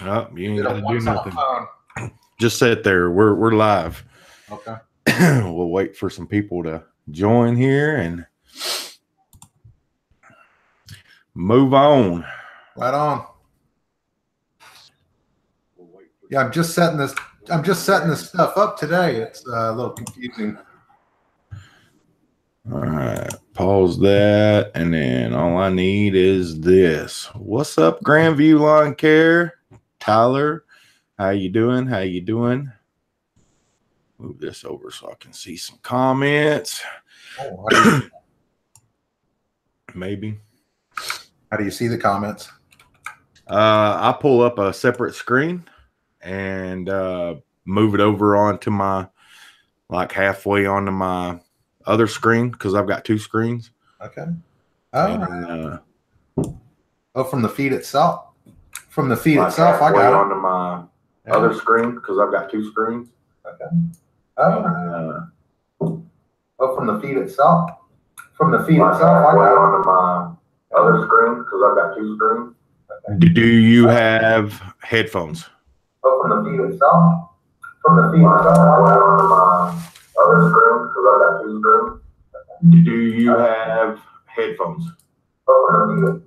Oh, you ain't Did got it to do once on nothing. a phone. Just sit there. We're live. Okay. We'll wait for some people to join here and move on. Right on. Yeah, I'm just setting this stuff up today. It's a little confusing. All right, pause that, and then all I need is this. What's up, Grandview Lawn Care? Tyler, how you doing? How you doing? Move this over so I can see some comments. Oh, Maybe. How do you see the comments? I pull up a separate screen and move it over onto my, like halfway onto my other screen because I've got two screens. Okay. Oh, from the feed itself. From the feed itself, I got it. Onto my other screen because I've got two screens. Okay. Oh, from the feed itself. From the feed itself, I got it. Onto my other screen because I've got two screens. Okay. Do you have headphones? From the feed itself. From the feed itself, I got it. Onto my other screen because I've got two screens. Okay. Do you have headphones? From the feed.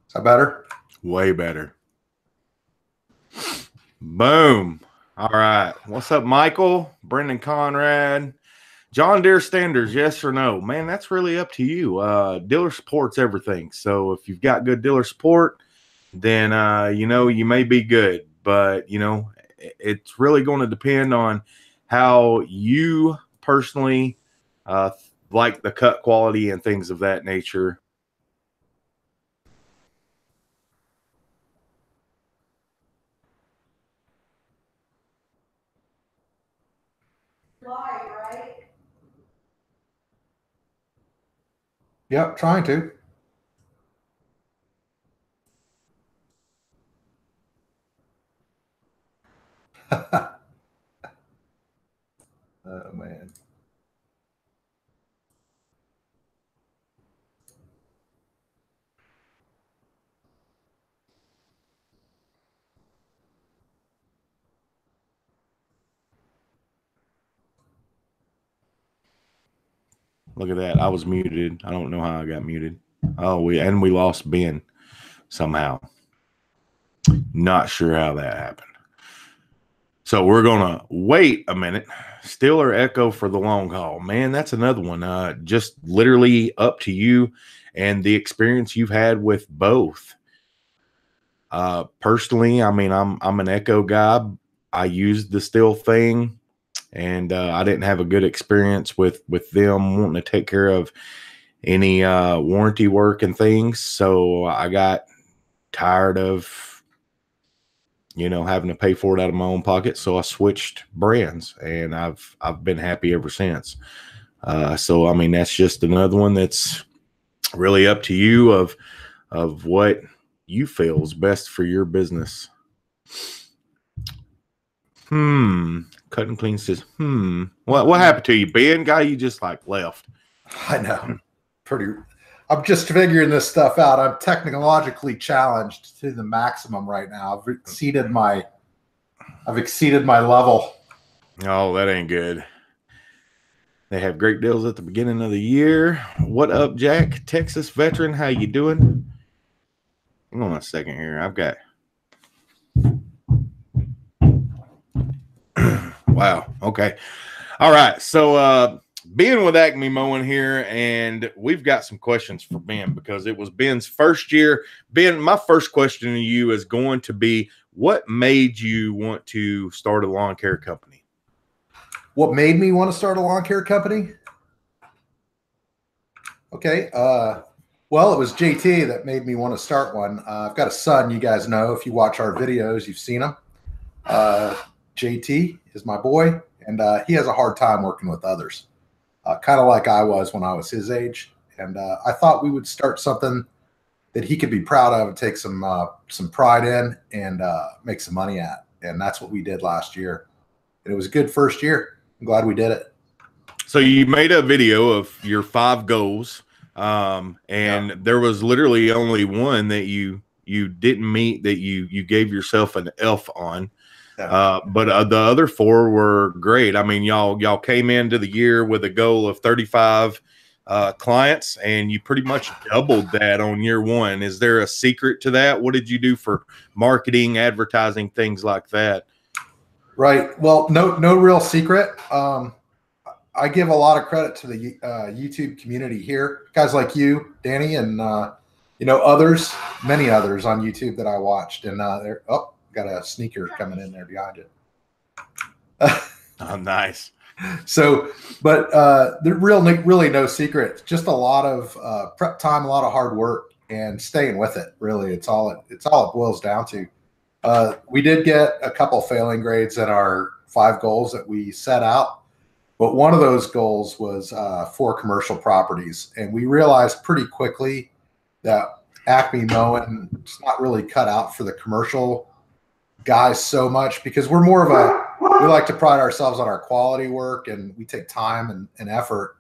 Is that better? Way better. Boom. All right. What's up, Michael? Brendan Conrad? John Deere standards, yes or no? Man, that's really up to you. Dealer support's everything. So if you've got good dealer support, then, you may be good. But, it's really going to depend on how you personally like the cut quality and things of that nature. Live, right? Yep, trying to. Oh, man. Look at that. I was muted. I don't know how I got muted. Oh, we lost Ben somehow. Not sure how that happened. So we're going to wait a minute. Still or echo for the long haul. Man, that's another one. Just literally up to you and the experience you've had with both. Personally, I mean, I'm an echo guy. I used the still thing, and I didn't have a good experience with them wanting to take care of any warranty work and things. So I got tired of having to pay for it out of my own pocket. So I switched brands, and I've been happy ever since. So I mean, that's just another one that's really up to you of what you feel is best for your business. Cut and clean says, what happened to you, Ben? Guy, you just like left. I know. I'm just figuring this stuff out. I'm technologically challenged to the maximum right now. I've exceeded my level. Oh, that ain't good. They have great deals at the beginning of the year. What up, Jack? Texas veteran, how you doing? Hang on a second here. I've got wow. Okay. All right. So being with Acme Mowing here, and we've got some questions for Ben because it was Ben's first year. Ben, my first question to you is going to be, what made you want to start a lawn care company? What made me want to start a lawn care company? Okay. Well, it was JT that made me want to start one. I've got a son, you guys know. If you watch our videos, you've seen him. JT is my boy, and he has a hard time working with others, kind of like I was when I was his age. And I thought we would start something that he could be proud of and take some pride in and make some money at. And that's what we did last year. And it was a good first year. I'm glad we did it. So you made a video of your 5 goals, and there was literally only one that you you didn't meet that you gave yourself an F on. Yeah. But the other 4 were great. I mean, y'all came into the year with a goal of 35 clients, and you pretty much doubled that on year 1. Is there a secret to that? What did you do for marketing, advertising, things like that? Right. Well, no real secret. I give a lot of credit to the YouTube community here, guys like you, Danny, and others, many others on YouTube that I watched. And they're got a sneaker coming in there behind it. Oh, nice. So, but really no secret. Just a lot of prep time, a lot of hard work, and staying with it. Really, it's all it boils down to. We did get a couple failing grades in our 5 goals that we set out, but one of those goals was 4 commercial properties, and we realized pretty quickly that Acme Mowing is not really cut out for the commercial guys so much, because we're more of we like to pride ourselves on our quality work, and we take time and effort.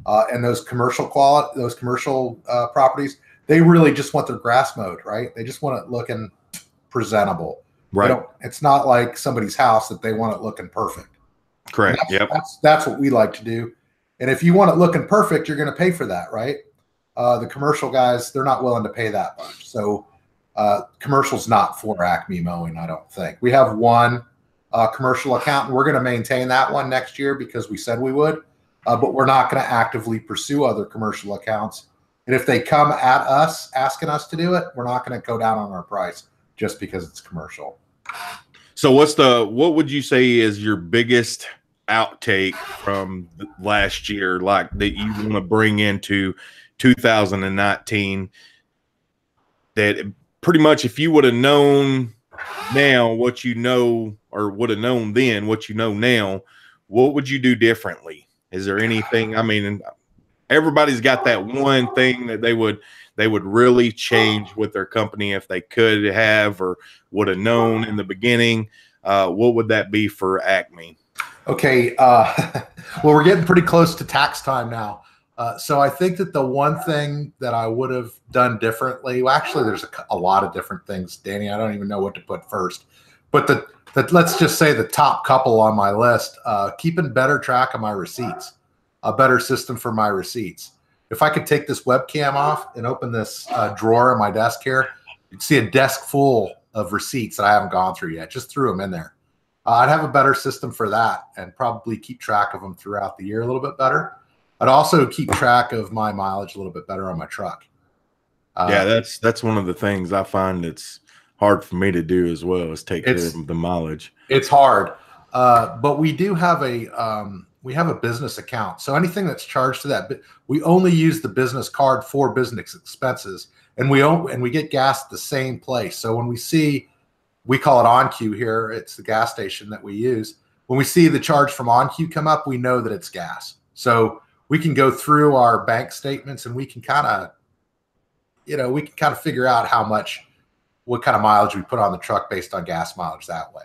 And those commercial properties, they really just want their grass mowed, right? They just want it looking presentable. Right. It's not like somebody's house that they want it looking perfect. Correct. That's what we like to do. And if you want it looking perfect, you're going to pay for that, right? The commercial guys, they're not willing to pay that much. So commercial's not for Acme Mowing, I don't think. We have one commercial account, and we're going to maintain that one next year because we said we would. But we're not going to actively pursue other commercial accounts. And if they come at us asking us to do it, we're not going to go down on our price just because it's commercial. So what would you say is your biggest outtake from last year, like that you want to bring into 2019, that pretty much if you would have known now what you know, or would have known then what you know now, what would you do differently? Is there anything? I mean, everybody's got that one thing that they would really change with their company if they could have or would have known in the beginning. What would that be for Acme? Okay. Well, we're getting pretty close to tax time now. So I think that the one thing that I would have done differently, well, actually, there's a lot of different things, Danny. I don't even know what to put first. But let's just say the top couple on my list, keeping better track of my receipts, a better system for my receipts. If I could take this webcam off and open this drawer in my desk here, you'd see a desk full of receipts that I haven't gone through yet. Just threw them in there. I'd have a better system for that and probably keep track of them throughout the year a little bit better. I'd also keep track of my mileage a little bit better on my truck. Yeah, that's one of the things I find it's hard for me to do as well, is take care of the mileage. It's hard, but we do have a business account. So anything that's charged to that, we only use the business card for business expenses, and we get gas at the same place. So when we call it OnQ here, it's the gas station that we use. When we see the charge from OnQ come up, we know that it's gas. So we can go through our bank statements and we can kind of figure out what kind of mileage we put on the truck based on gas mileage that way.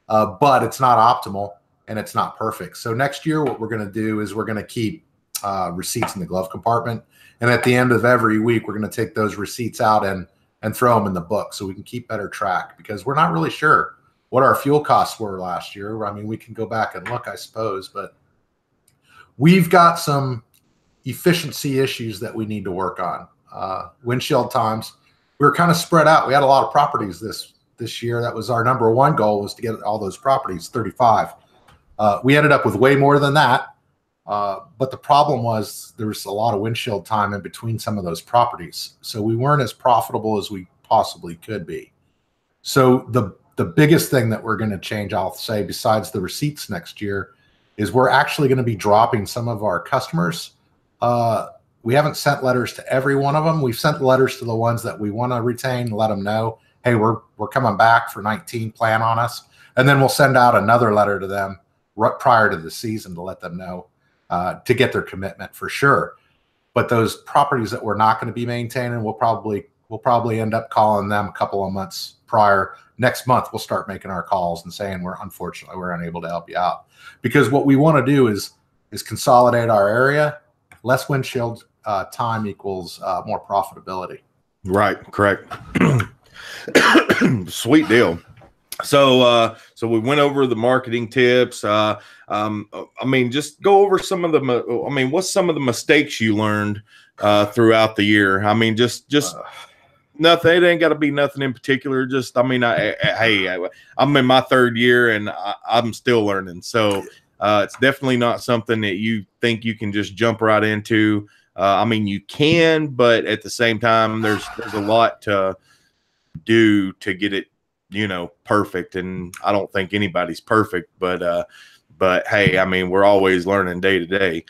But it's not optimal and it's not perfect. So next year, what we're going to do is we're going to keep receipts in the glove compartment. And at the end of every week, we're going to take those receipts out and throw them in the book so we can keep better track, because we're not really sure what our fuel costs were last year. I mean, we can go back and look, I suppose, but we've got some efficiency issues that we need to work on. Windshield times, we were kind of spread out. We had a lot of properties this year. That was our number one goal, was to get all those properties, 35. We ended up with way more than that. But the problem was there was a lot of windshield time in between some of those properties. So we weren't as profitable as we possibly could be. So the biggest thing that we're going to change, I'll say, besides the receipts next year, is we're actually going to be dropping some of our customers. We haven't sent letters to every one of them. We've sent letters to the ones that we want to retain, let them know, hey, we're coming back for 19, plan on us. And then we'll send out another letter to them prior to the season to let them know, to get their commitment for sure. But those properties that we're not going to be maintaining, we'll probably end up calling them a couple of months prior. Next month, we'll start making our calls and saying, unfortunately, we're unable to help you out. Because what we want to do is consolidate our area. Less windshield time equals more profitability. Right, correct. Sweet deal. So we went over the marketing tips. I mean, just go over some of the. I mean, what's some of the mistakes you learned throughout the year? I mean, just nothing. It ain't got to be nothing in particular. Just, I mean, I'm in my 3rd year and I'm still learning. So it's definitely not something that you think you can just jump right into. I mean, you can, but at the same time, there's a lot to do to get it, perfect. And I don't think anybody's perfect, but hey, I mean, we're always learning day to day.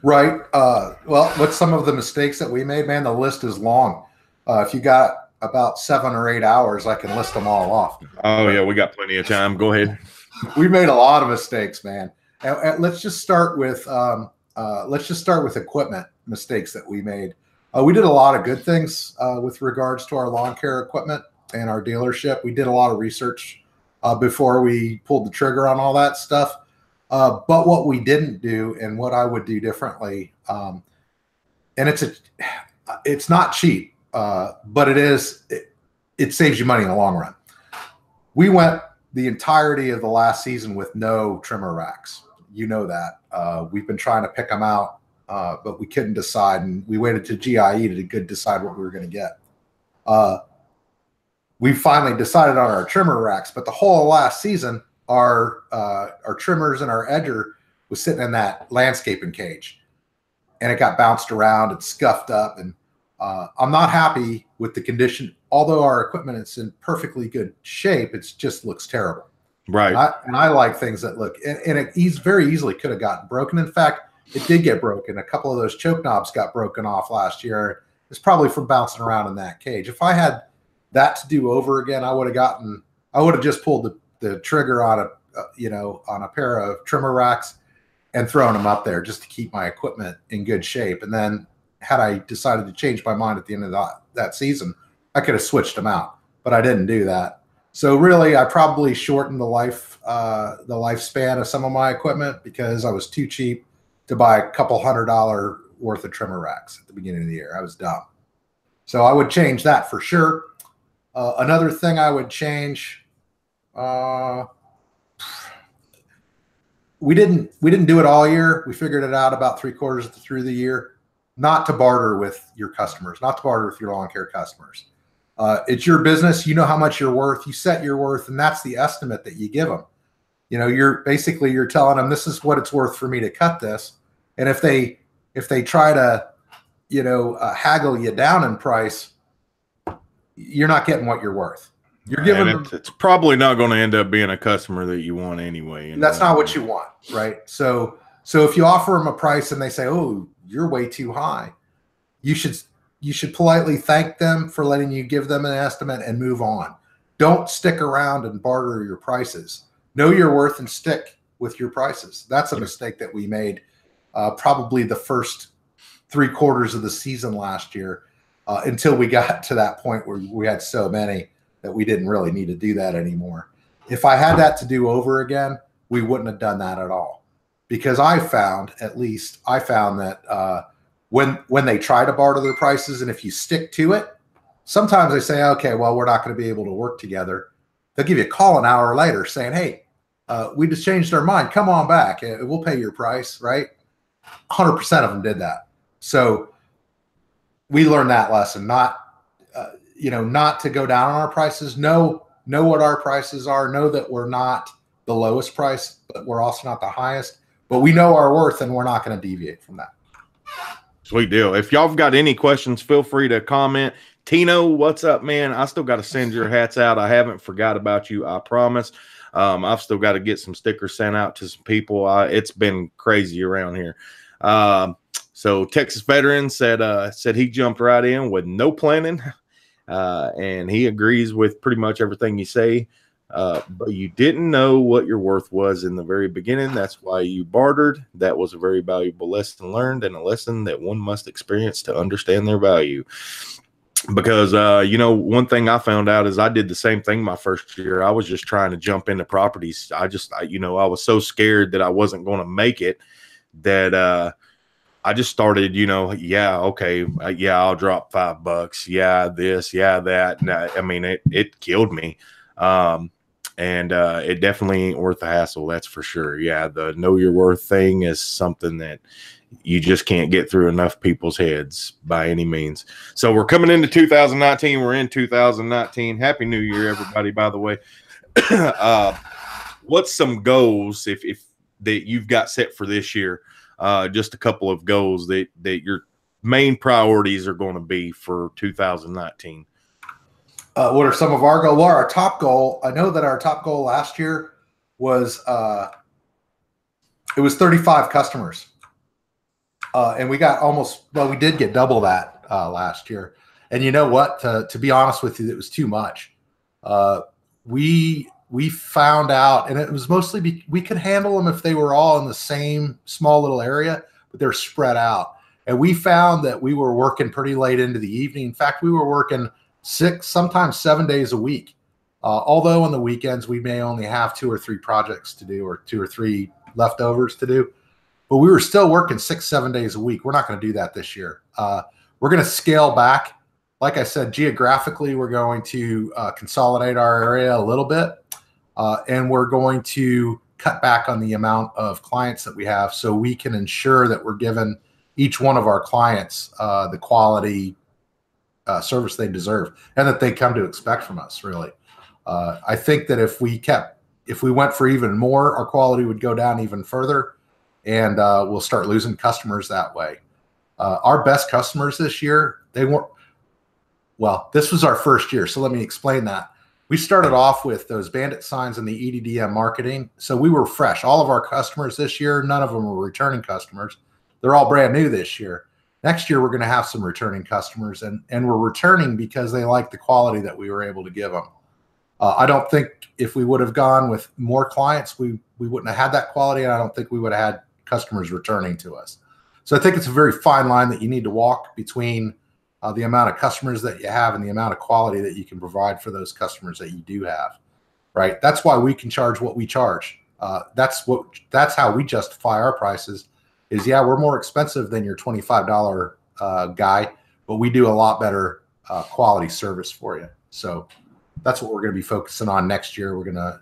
Right. Well, what's some of the mistakes that we made, man? The list is long. If you got about 7 or 8 hours, I can list them all off. Oh, yeah, we got plenty of time. Go ahead. We made a lot of mistakes, man. And let's just start with equipment mistakes that we made. We did a lot of good things with regards to our lawn care equipment and our dealership. We did a lot of research before we pulled the trigger on all that stuff. But what we didn't do, and what I would do differently, and it's not cheap, but it saves you money in the long run. We went the entirety of the last season with no trimmer racks. You know that. We've been trying to pick them out, but we couldn't decide, and we waited to GIE to decide what we were going to get. We finally decided on our trimmer racks, but the whole last season, our trimmers and our edger was sitting in that landscaping cage, and it got bounced around and scuffed up. And I'm not happy with the condition. Although our equipment is in perfectly good shape, it just looks terrible. Right. And I like things that look, and it very easily could have gotten broken. In fact, it did get broken. A couple of those choke knobs got broken off last year. It's probably from bouncing around in that cage. If I had that to do over again, I would have just pulled the trigger on a pair of trimmer racks and thrown them up there just to keep my equipment in good shape. And then had I decided to change my mind at the end of that season, I could have switched them out, but I didn't do that. So really, I probably shortened the lifespan of some of my equipment because I was too cheap to buy a couple $100 worth of trimmer racks at the beginning of the year. I was dumb. So I would change that for sure. Another thing I would change, we didn't do it all year. We figured it out about 3/4 through the year, not to barter with your customers, not to barter with your lawn care customers. It's your business. You know how much you're worth. You set your worth, and that's the estimate that you give them. You're telling them this is what it's worth for me to cut this. And if they try to, haggle you down in price, you're not getting what you're worth. You're giving them. It's probably not going to end up being a customer that you want anyway. That's not what you want, right? So if you offer them a price and they say, "Oh, you're way too high," you should politely thank them for letting you give them an estimate and move on. Don't stick around and barter your prices. Know your worth and stick with your prices. That's a mistake that we made probably the first 3/4 of the season last year until we got to that point where we had so many that we didn't really need to do that anymore. If I had that to do over again, we wouldn't have done that at all. Because I found that when they try to barter their prices, and if you stick to it, sometimes they say, okay, well, we're not going to be able to work together. They'll give you a call an hour later saying, hey, we just changed our mind. Come on back. We'll pay your price, right? 100% of them did that. So we learned that lesson, not to go down on our prices. Know what our prices are. Know that we're not the lowest price, but we're also not the highest. But we know our worth, and we're not going to deviate from that. Sweet deal. If y'all have got any questions, feel free to comment. Tino, what's up, man? I still got to send your hats out. I haven't forgot about you, I promise. I've still got to get some stickers sent out to some people. It's been crazy around here. So Texas Veteran said he jumped right in with no planning, and he agrees with pretty much everything you say. But you didn't know what your worth was in the very beginning. That's why you bartered. That was a very valuable lesson learned, and a lesson that one must experience to understand their value. Because, one thing I found out is I did the same thing my first year. I was just trying to jump into properties. I was so scared that I wasn't going to make it that I just started, yeah, okay, yeah, I'll drop $5. Yeah, this, yeah, that. And I mean, it killed me. And it definitely ain't worth the hassle. That's for sure. Yeah. The know your worth thing is something that you just can't get through enough people's heads by any means. So we're coming into 2019. We're in 2019. Happy New Year, everybody, by the way. What's some goals if that you've got set for this year? Just a couple of goals that your main priorities are going to be for 2019. What are some of our goals? Well, our top goal, I know that our top goal last year was it was 35 customers. And we got we did get double that last year. And you know what? To be honest with you, it was too much. We found out, and it was mostly we could handle them if they were all in the same small little area, but they're spread out. And we found that we were working pretty late into the evening. In fact, we were working 6, sometimes 7 days a week. Although on the weekends, we may only have 2 or 3 projects to do, or 2 or 3 leftovers to do. But we were still working 6, 7 days a week. We're not going to do that this year. We're going to scale back. Like I said, geographically, we're going to consolidate our area a little bit. And we're going to cut back on the amount of clients that we have so we can ensure that we're giving each one of our clients the quality service they deserve and that they come to expect from us, really. I think that if we went for even more, our quality would go down even further, and we'll start losing customers that way. Our best customers this year, this was our first year, so let me explain that. We started off with those bandit signs and the EDDM marketing. So we were fresh. All of our customers this year, none of them were returning customers. They're all brand new this year. Next year, we're going to have some returning customers, and we're returning because they like the quality that we were able to give them. I don't think if we would have gone with more clients, we wouldn't have had that quality, and I don't think we would have had customers returning to us. So I think it's a very fine line that you need to walk between the amount of customers that you have and the amount of quality that you can provide for those customers that you do have, right? That's why we can charge what we charge. That's how we justify our prices is, yeah, we're more expensive than your $25 guy, but we do a lot better quality service for you. So that's what we're going to be focusing on next year. We're gonna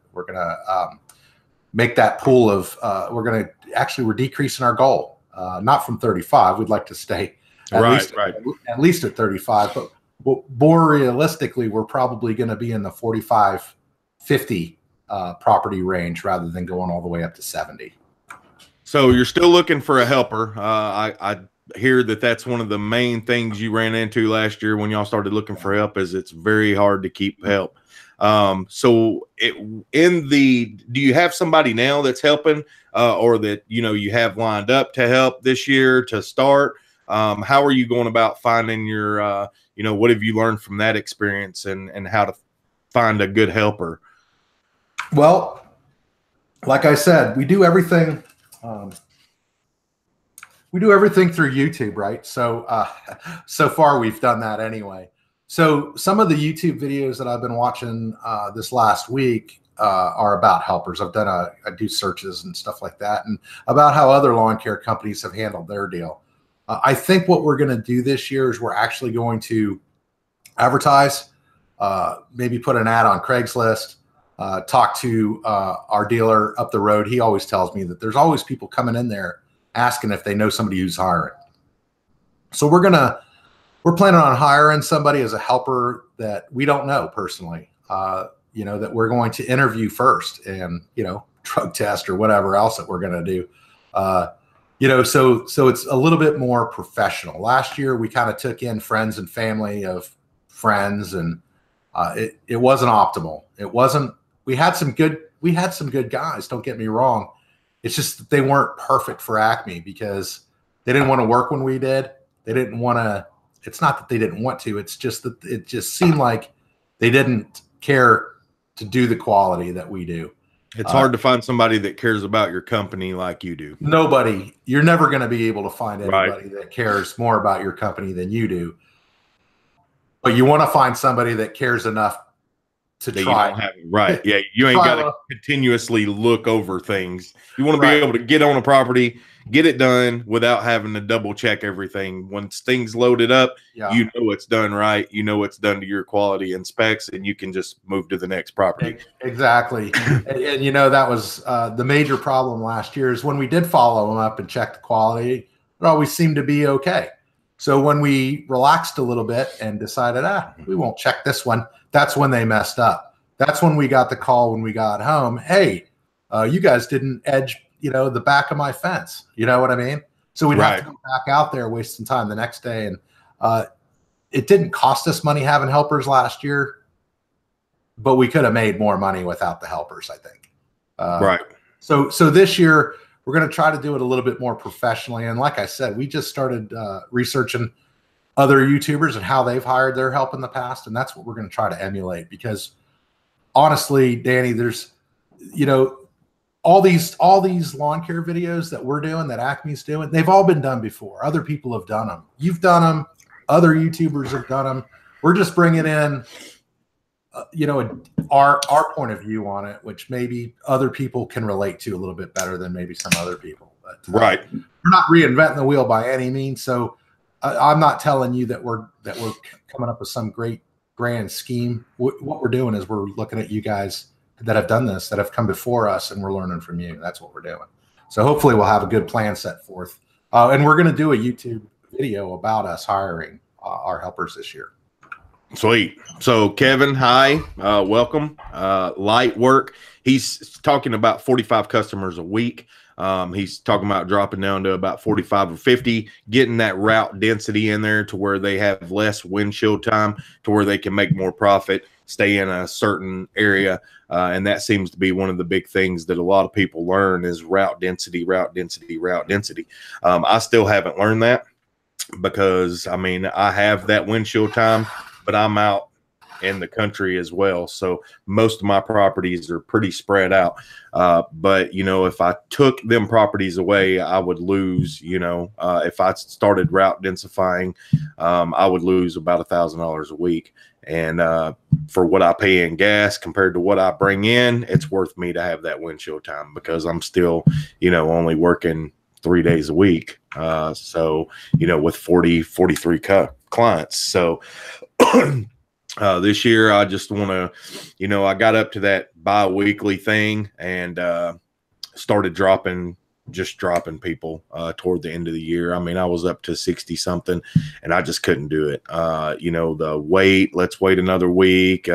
make that pool of we're decreasing our goal, not from 35. We'd like to stay at least at 35, but more realistically, we're probably going to be in the 45, 50 property range rather than going all the way up to 70. So you're still looking for a helper. I hear that that's one of the main things you ran into last year when y'all started looking for help, is it's very hard to keep help. Do you have somebody now that's helping, or that, you have lined up to help this year to start? How are you going about finding your, what have you learned from that experience, and how to find a good helper? Well, like I said, we do everything. We do everything through YouTube, right? So, so far we've done that anyway. So some of the YouTube videos that I've been watching this last week are about helpers. I do searches and stuff like that, and about how other lawn care companies have handled their deal. I think what we're going to do this year is we're actually going to advertise, maybe put an ad on Craigslist, talk to our dealer up the road. He always tells me that there's always people coming in there asking if they know somebody who's hiring. So we're planning on hiring somebody as a helper that we don't know personally, that we're going to interview first and, drug test or whatever else that we're going to do. So it's a little bit more professional. Last year, we kind of took in friends and family of friends, and it wasn't optimal. It wasn't. We had some good guys. Don't get me wrong. It's just that they weren't perfect for Acme because they didn't want to work when we did. They didn't want to. It's not that they didn't want to. It's just that it just seemed like they didn't care to do the quality that we do. It's hard to find somebody that cares about your company like you do. Nobody. You're never going to be able to find anybody that cares more about your company than you do. But you want to find somebody that cares enough to that try. You don't have right. Yeah, you ain't got to continuously look over things. You want to be able to get on a property, get it done without having to double check everything. Once things loaded up, you know it's done right. You know it's done to your quality and specs, and you can just move to the next property. Exactly. And you know, that was the major problem last year is when we did follow them up and check the quality, it always seemed to be okay. So when we relaxed a little bit and decided, we won't check this one, that's when they messed up. That's when we got the call when we got home. Hey, you guys didn't edge, you know, the back of my fence. You know what I mean? So we'd have to go back out there, waste some time the next day. And it didn't cost us money having helpers last year, but we could have made more money without the helpers, I think. So this year, we're going to try to do it a little bit more professionally. And like I said, we just started researching other YouTubers and how they've hired their help in the past. And that's what we're going to try to emulate, because honestly, Danny, there's, you know, all these lawn care videos that we're doing, that Acme's doing, they've all been done before. Other people have done them. You've done them. Other YouTubers have done them. We're just bringing in, you know, our point of view on it, which maybe other people can relate to a little bit better than maybe some other people. But we're not reinventing the wheel by any means. So I'm not telling you that we're coming up with some great grand scheme. What we're doing is we're looking at you guys that have done this, that have come before us, and we're learning from you. That's what we're doing. So hopefully we'll have a good plan set forth. And we're going to do a YouTube video about us hiring our helpers this year. Sweet. So Kevin, hi, welcome. Light work. He's talking about 45 customers a week. He's talking about dropping down to about 45 or 50, getting that route density in there to where they have less windshield time, to where they can make more profit, stay in a certain area. And that seems to be one of the big things that a lot of people learn is route density, route density, route density. I still haven't learned that, because I mean, I have that windshield time, but I'm out in the country as well. So most of my properties are pretty spread out. But, you know, if I took them properties away, I would lose, you know, if I started route densifying, I would lose about $1,000 a week. And for what I pay in gas compared to what I bring in, it's worth me to have that windshield time, because I'm still, you know, only working 3 days a week. So, you know, with 43 clients. So this year, I just want to, you know, I got up to that bi-weekly thing and started dropping people toward the end of the year. I mean, I was up to 60 something and I just couldn't do it. You know, the let's wait another week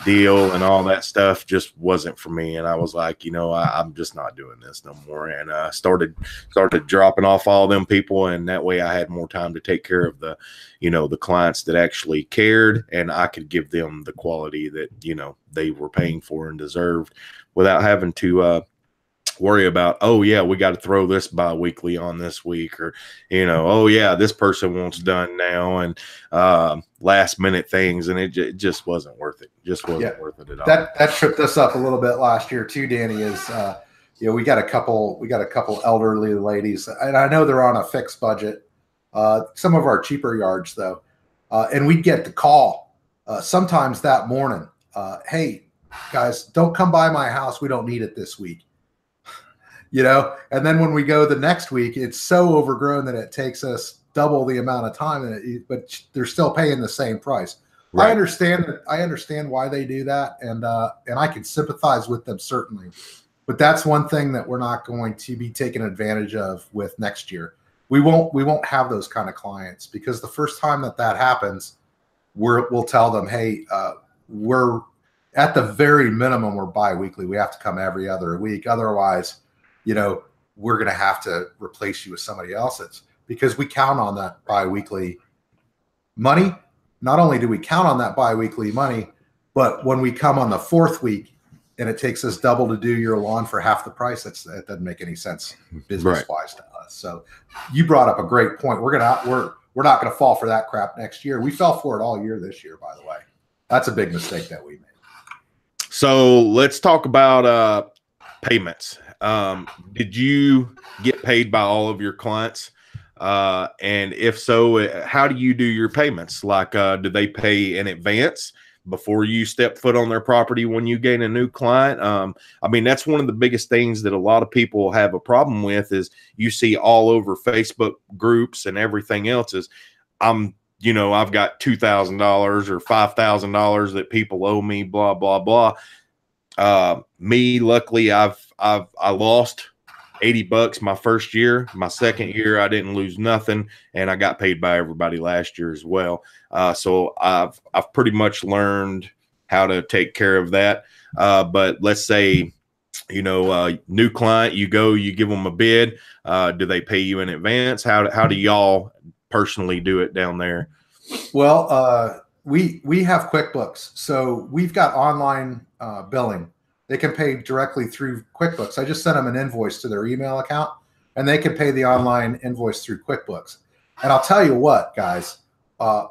deal and all that stuff just wasn't for me. And I was like, you know, I'm just not doing this no more. And started dropping off all them people. And that way I had more time to take care of the, you know, the clients that actually cared, and I could give them the quality that, you know, they were paying for and deserved, without having to worry about, oh yeah, we got to throw this bi-weekly on this week, or, you know, oh yeah, this person wants done now, and last minute things. And it just wasn't worth it. Just wasn't worth it at all. That tripped us up a little bit last year too, Danny, is you know, we got a couple elderly ladies, and I know they're on a fixed budget. Some of our cheaper yards though, and we'd get the call sometimes that morning, hey guys, don't come by my house, we don't need it this week. You know, and then when we go the next week, it's so overgrown that it takes us double the amount of time, but they're still paying the same price. Right. I understand why they do that, and I can sympathize with them, certainly. But that's one thing that we're not going to be taken advantage of with next year. We won't have those kind of clients, because the first time that happens, we'll tell them, hey, we're at the very minimum, we're bi-weekly. We have to come every other week. Otherwise, you know, we're going to have to replace you with somebody else's, because we count on that bi-weekly money. Not only do we count on that bi-weekly money, but when we come on the fourth week and it takes us double to do your lawn for half the price, that doesn't make any sense business-wise to us. So you brought up a great point. We're not going to fall for that crap next year. We fell for it all year this year, by the way. That's a big mistake that we made. So let's talk about payments. Did you get paid by all of your clients? And if so, how do you do your payments? Like, do they pay in advance before you step foot on their property when you gain a new client. I mean, that's one of the biggest things that a lot of people have a problem with is you see all over Facebook groups and everything else is I've got $2,000 or $5,000 that people owe me, blah, blah, blah. Me, luckily, I lost $80 my first year. My second year, I didn't lose nothing, and I got paid by everybody last year as well. So I've pretty much learned how to take care of that. But let's say, new client, you give them a bid. Do they pay you in advance? How do y'all personally do it down there? Well, we have QuickBooks, so we've got online billing. They can pay directly through QuickBooks. I just sent them an invoice to their email account, and they can pay the online invoice through QuickBooks. And I'll tell you what, guys, I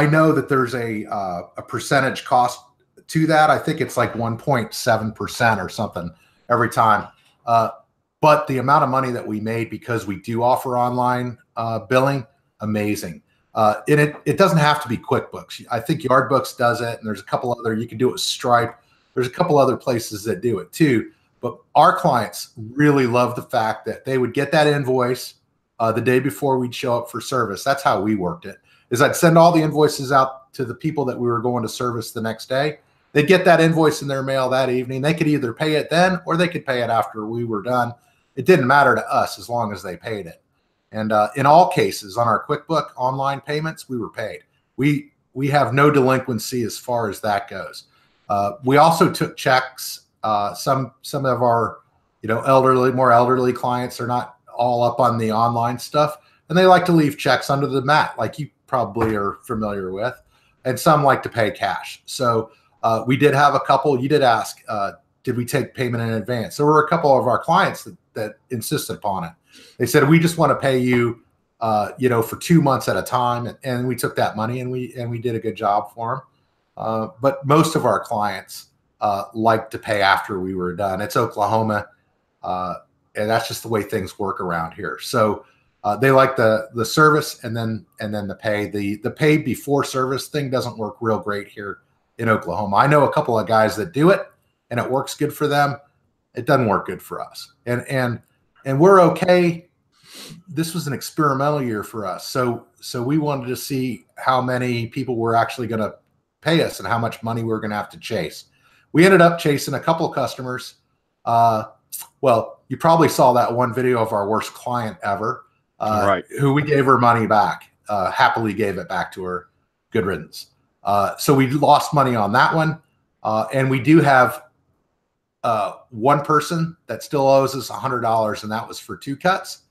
know that there's a percentage cost to that. I think it's like 1.7% or something every time. But the amount of money that we made because we do offer online billing, amazing. And it doesn't have to be QuickBooks. I think Yardbooks does it, and there's a couple other, you can do it with Stripe. There's a couple other places that do it too. But our clients really love the fact that they would get that invoice the day before we'd show up for service. That's how we worked it, is I'd send all the invoices out to the people that we were going to service the next day. They'd get that invoice in their mail that evening. They could either pay it then or they could pay it after we were done. It didn't matter to us as long as they paid it. And in all cases, on our QuickBook online payments, we were paid. We have no delinquency as far as that goes. We also took checks. Some of our more elderly clients are not all up on the online stuff, and they like to leave checks under the mat, like you probably are familiar with. And some like to pay cash. So we did have a couple. You did ask, did we take payment in advance? There were a couple of our clients that insisted upon it. They said, we just want to pay you, for 2 months at a time. And we took that money and we did a good job for them. But most of our clients like to pay after we were done. It's Oklahoma. And that's just the way things work around here. So they like the service and then the pay. The pay before service thing doesn't work real great here in Oklahoma. I know a couple of guys that do it and it works good for them. It doesn't work good for us. And we're okay. This was an experimental year for us. So we wanted to see how many people were actually going to pay us and how much money we were going to have to chase. We ended up chasing a couple of customers. Well, you probably saw that one video of our worst client ever, right? Who we gave her money back, happily gave it back to her. Good riddance. So we lost money on that one. And we do have one person that still owes us $100, and that was for 2 cuts.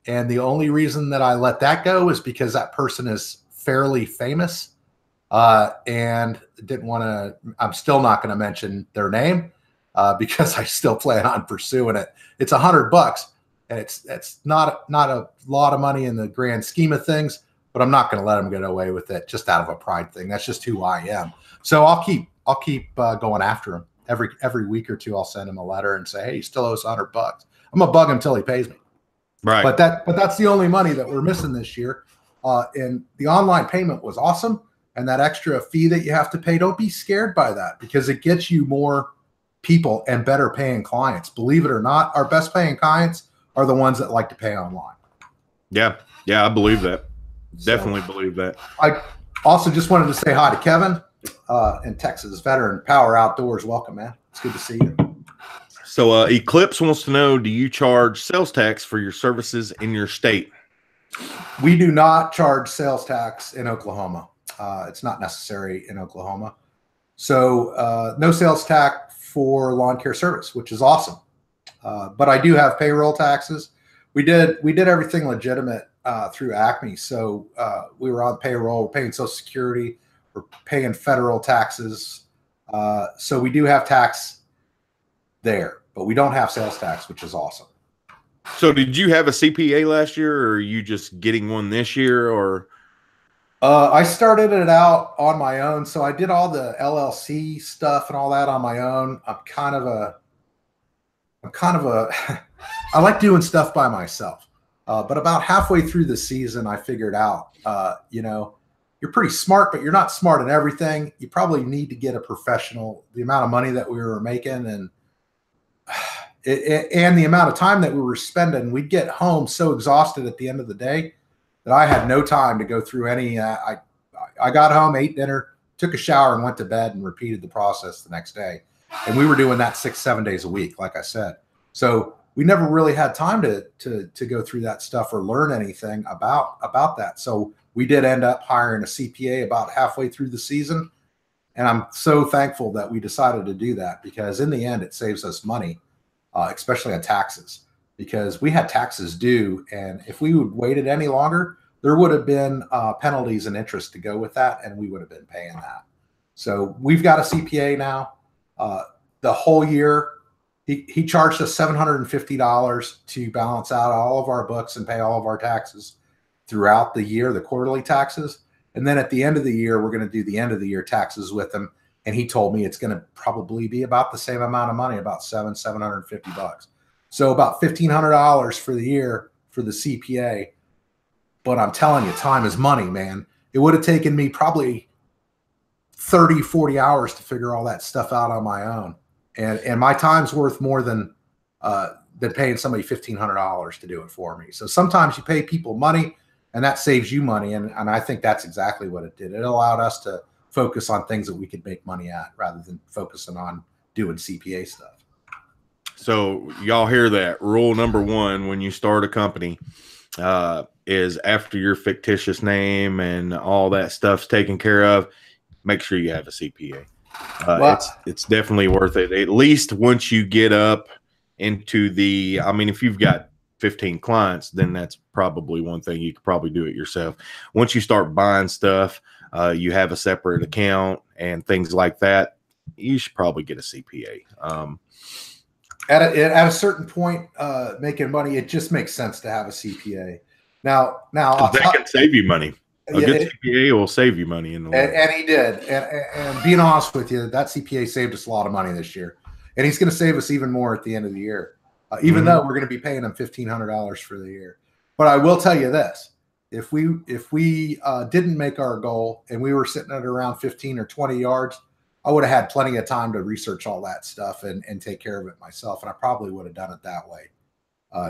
And the only reason that I let that go is because that person is fairly famous, and didn't want to. I'm still not going to mention their name because I still plan on pursuing it. It's $100, and it's not a lot of money in the grand scheme of things. But I'm not going to let them get away with it just out of a pride thing. That's just who I am. So I'll keep going after him. Every week or two, I'll send him a letter and say, hey, he still owes $100. I'm gonna bug him until he pays me. Right. But that's the only money that we're missing this year. And the online payment was awesome. And that extra fee that you have to pay, don't be scared by that because it gets you more people and better paying clients. Believe it or not, our best paying clients are the ones that like to pay online. Yeah, I believe that. Definitely believe that. I also just wanted to say hi to Kevin in Texas, veteran Power Outdoors. Welcome, man. It's good to see you. So Eclipse wants to know, do you charge sales tax for your services in your state? We do not charge sales tax in Oklahoma. It's not necessary in Oklahoma. So no sales tax for lawn care service, which is awesome. But I do have payroll taxes. We did everything legitimate through Acme. So we were on payroll, we're paying Social Security, we're paying federal taxes. So we do have tax there, but we don't have sales tax, which is awesome. So did you have a CPA last year, or are you just getting one this year, or? I started it out on my own. So I did all the LLC stuff and all that on my own. I'm kind of a I like doing stuff by myself. But about halfway through the season, I figured out, you're pretty smart, but you're not smart in everything. You probably need to get a professional. The amount of money that we were making and the amount of time that we were spending, we'd get home so exhausted at the end of the day that I had no time to go through any. I got home, ate dinner, took a shower, and went to bed, and repeated the process the next day. And we were doing that 6-7 days a week, like I said. So we never really had time to go through that stuff or learn anything about that. So we did end up hiring a CPA about halfway through the season. And I'm so thankful that we decided to do that, because in the end, it saves us money, especially on taxes, because we had taxes due. And if we would waited any longer, there would have been penalties and interest to go with that, and we would have been paying that. So we've got a CPA now. The whole year, he charged us $750 to balance out all of our books and pay all of our taxes throughout the year, the quarterly taxes. And then at the end of the year, we're going to do the end of the year taxes with him. And he told me it's going to probably be about the same amount of money, about $750. So about $1,500 for the year for the CPA. But I'm telling you, time is money, man. It would have taken me probably 30, 40 hours to figure all that stuff out on my own. And my time's worth more than paying somebody $1,500 to do it for me. So sometimes you pay people money, and that saves you money. And I think that's exactly what it did. It allowed us to focus on things that we could make money at rather than focusing on doing CPA stuff. So y'all hear that? Rule number one when you start a company is after your fictitious name and all that stuff's taken care of, make sure you have a CPA. It's definitely worth it. At least once you get up into the, I mean, if you've got 15 clients, then that's probably one thing you could probably do it yourself. Once you start buying stuff, you have a separate account and things like that, you should probably get a CPA. At a certain point, making money, it just makes sense to have a CPA. Now that can save you money. A good CPA will save you money in the long run. And he did. And being honest with you, that CPA saved us a lot of money this year. And he's going to save us even more at the end of the year, even though we're going to be paying him $1,500 for the year. But I will tell you this. If we didn't make our goal and we were sitting at around 15 or 20 yards, I would have had plenty of time to research all that stuff and take care of it myself. And I probably would have done it that way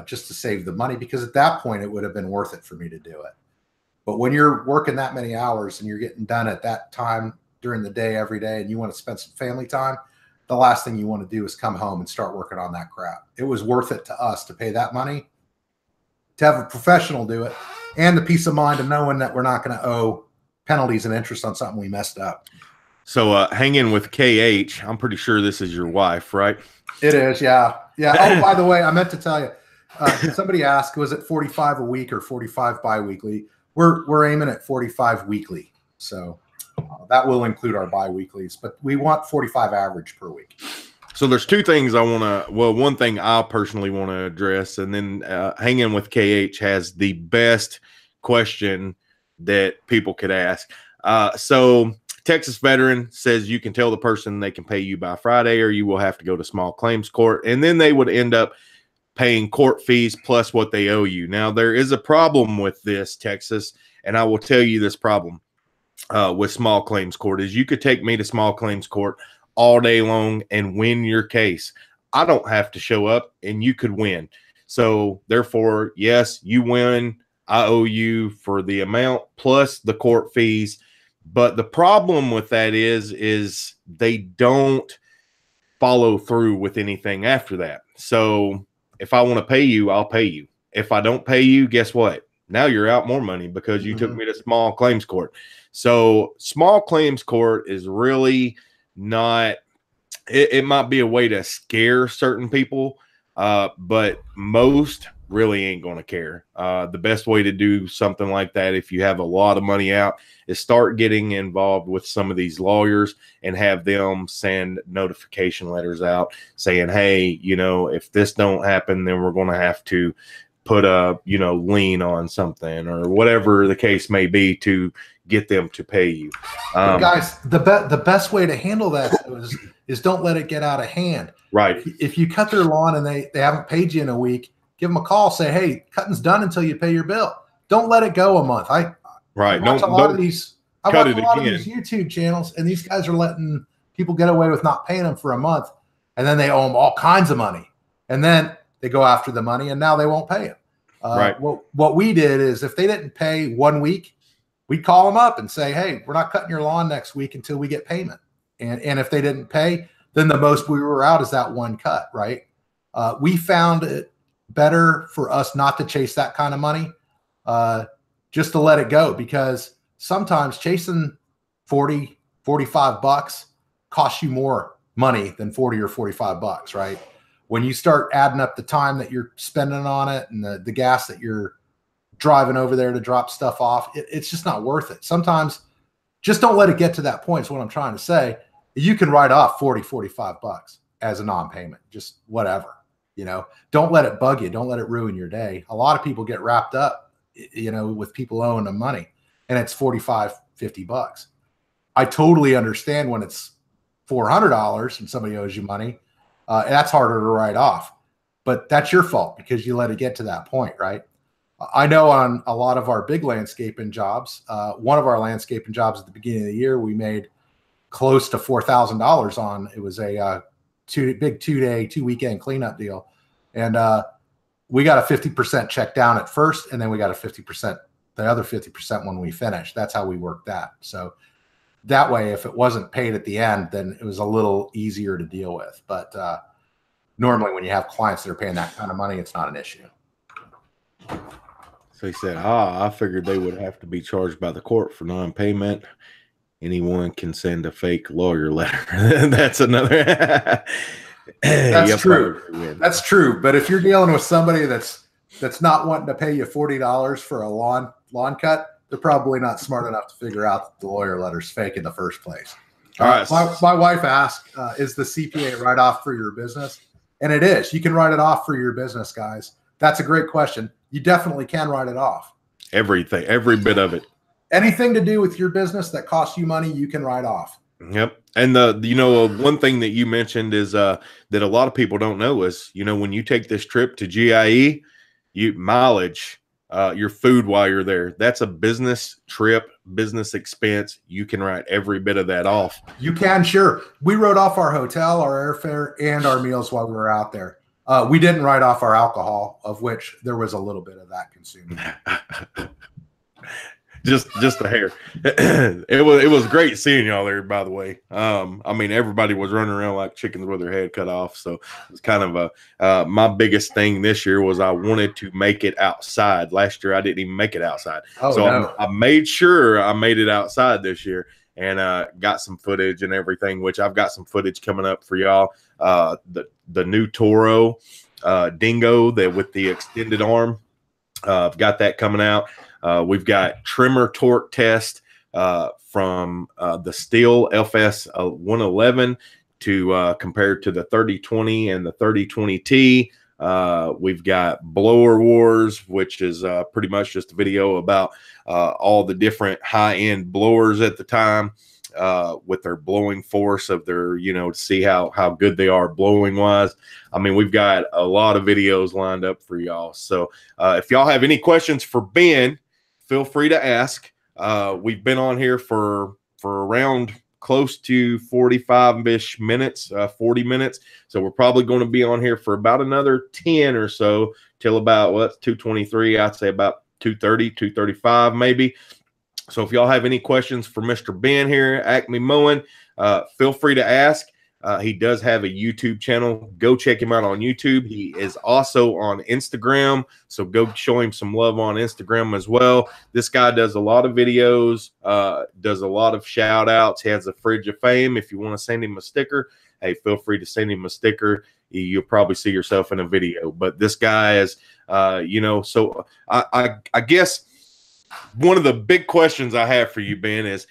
just to save the money, because at that point it would have been worth it for me to do it. But when you're working that many hours and you're getting done at that time during the day every day and you want to spend some family time, the last thing you want to do is come home and start working on that crap. It was worth it to us to pay that money, to have a professional do it, and the peace of mind of knowing that we're not going to owe penalties and interest on something we messed up. So hang in with KH. I'm pretty sure this is your wife, right? It is, yeah. Yeah. Oh, by the way, I meant to tell you, somebody asked, was it 45 a week or 45 biweekly? We're aiming at 45 weekly. So that will include our biweeklies, but we want 45 average per week. So there's two things I want to, well, one thing I personally want to address, and then Hang In With KH has the best question that people could ask. So Texas veteran says you can tell the person they can pay you by Friday or you will have to go to small claims court, and then they would end up paying court fees plus what they owe you. Now, there is a problem with this, Texas, and I will tell you this problem with small claims court is you could take me to small claims court all day long and win your case. I don't have to show up, and you could win. So, therefore, yes, you win. I owe you for the amount plus the court fees. But the problem with that is they don't follow through with anything after that. So, if I want to pay you, I'll pay you. If I don't pay you, guess what? Now you're out more money because you took me to small claims court. So small claims court is really not, it might be a way to scare certain people, but most really ain't going to care. The best way to do something like that, if you have a lot of money out, is start getting involved with some of these lawyers and have them send notification letters out saying, hey, you know, if this don't happen, then we're going to have to put a, you know, lien on something or whatever the case may be to get them to pay you. Guys, the best way to handle that is don't let it get out of hand. Right. If you cut their lawn and they haven't paid you in a week, give them a call. Say, hey, cutting's done until you pay your bill. Don't let it go a month. Right. A lot of these I cut watch it a lot again. of these YouTube channels, and these guys are letting people get away with not paying them for a month, and then they owe them all kinds of money, and then they go after the money, and now they won't pay them. Right. What we did is, if they didn't pay 1 week, we'd call them up and say, hey, we're not cutting your lawn next week until we get payment. And if they didn't pay, then the most we were out is that one cut, right? We found it better for us not to chase that kind of money, just to let it go, because sometimes chasing 40, 45 bucks costs you more money than 40 or 45 bucks, right? When you start adding up the time that you're spending on it and the gas that you're driving over there to drop stuff off, it's just not worth it. Sometimes just don't let it get to that point is what I'm trying to say. You can write off 40, 45 bucks as a non-payment, just whatever, don't let it bug you. Don't let it ruin your day. A lot of people get wrapped up, with people owing them money, and it's 45, 50 bucks. I totally understand when it's $400 and somebody owes you money. That's harder to write off, but that's your fault because you let it get to that point, right? I know on a lot of our big landscaping jobs, one of our landscaping jobs at the beginning of the year, we made close to $4,000 on. It was a two weekend cleanup deal. And we got a 50% check down at first, and then we got a 50%, the other 50% when we finished. That's how we worked that. So that way, if it wasn't paid at the end, then it was a little easier to deal with. But normally when you have clients that are paying that kind of money, it's not an issue. So he said, I figured they would have to be charged by the court for non-payment. Anyone can send a fake lawyer letter. That's another. That's true. That's true. But if you're dealing with somebody that's not wanting to pay you $40 for a lawn cut, they're probably not smart enough to figure out that the lawyer letter's fake in the first place. All right. My wife asked, is the CPA write-off for your business? And it is. You can write it off for your business, guys. That's a great question. You definitely can write it off. Everything, every bit of it. Anything to do with your business that costs you money, you can write off. Yep. And one thing that you mentioned is that a lot of people don't know is, when you take this trip to GIE, mileage, your food while you're there, that's a business trip, business expense. You can write every bit of that off. You can, sure. We wrote off our hotel, our airfare, and our meals while we were out there. We didn't write off our alcohol, of which there was a little bit of that consumed. just a hair. It was great seeing y'all there, by the way. Everybody was running around like chickens with their head cut off. So it's kind of my biggest thing this year was I wanted to make it outside. Last year I didn't even make it outside. I made sure I made it outside this year and got some footage and everything, which I've got some footage coming up for y'all. The new Toro Dingo with the extended arm. I've got that coming out. We've got trimmer torque test from the Steel FS 111 to compared to the 3020 and the 3020T. We've got blower wars, which is pretty much just a video about all the different high-end blowers at the time with their blowing force of their, to see how good they are blowing wise. We've got a lot of videos lined up for y'all. So if y'all have any questions for Ben, feel free to ask. We've been on here for around close to 45-ish minutes, 40 minutes. So we're probably going to be on here for about another 10 or so till about, it's 2:23. I'd say about 2:30, 2:35 maybe. So if y'all have any questions for Mr. Ben here, Acme Mowing, feel free to ask. He does have a YouTube channel. Go check him out on YouTube. He is also on Instagram, so go show him some love on Instagram as well. This guy does a lot of videos, does a lot of shout outs. He has a fridge of fame. If you want to send him a sticker, hey, feel free to send him a sticker. You'll probably see yourself in a video. But this guy is, so I guess one of the big questions I have for you, Ben, is